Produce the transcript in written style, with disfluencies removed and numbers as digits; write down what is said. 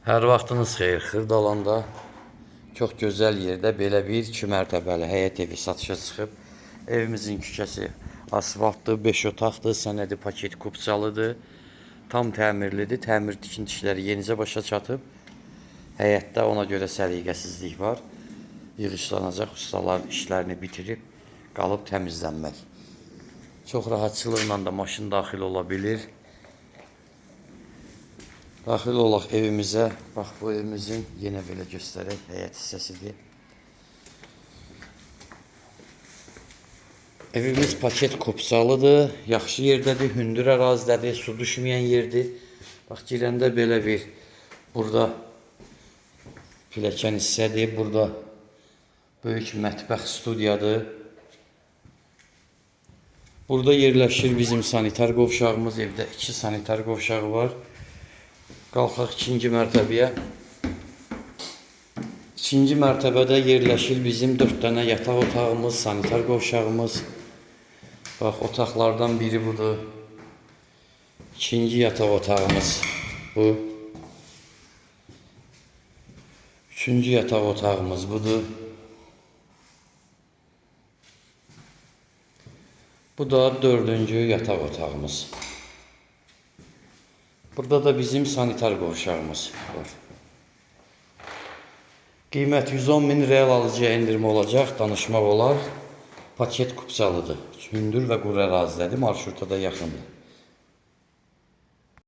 Hər vaxtınız xeyir. Xırdalanda çox gözəl yerdə belə bir 2 mərtəbəli həyət evi satışa çıxıb. Evimizin küçəsi asfaltdır, 5 otaqdır, sənədi paket kupçalıdır. Tam təmirlidir. Təmir tikinti işləri yenicə başa çatıb. Həyətdə ona görə səliqəsizlik var. Yığışlanacaq, ustalar işlərini bitirib, qalıb təmizlənmək. Çox rahatçılıqla da maşın daxil ola bilir. Daxil olaq evimizə. Bax, bu evimizin yenə belə göstərək həyət hissəsidir. Evimiz paket kupçalıdır. Yaxşı yerdədir, hündür ərazidədir, su düşməyən yerdir. Bax, girəndə belə bir, burada pilləkən hissədir. Burada böyük mətbəx studiyadır. Burada yerləşir bizim sanitar qovşağımız. Evdə 2 sanitar qovşağı var. Qalxaq 2-ci mərtəbəyə. 2-ci mərtəbədə yerləşir bizim 4 dənə yataq otağımız, sanitar qovşağımız. Bax, otaqlardan biri budur. 2-ci yataq otağımız bu. 3-cü yataq otağımız budur. Bu da 4-cü yataq otağımız. Burada da bizim sanitar qovşağımız var. Qiymət 110 min, real alıcıya endirmə olacaq, danışmaq olar. Paket kupçalıdır. Hündür və quru ərazidədir, marşruta da yaxındır.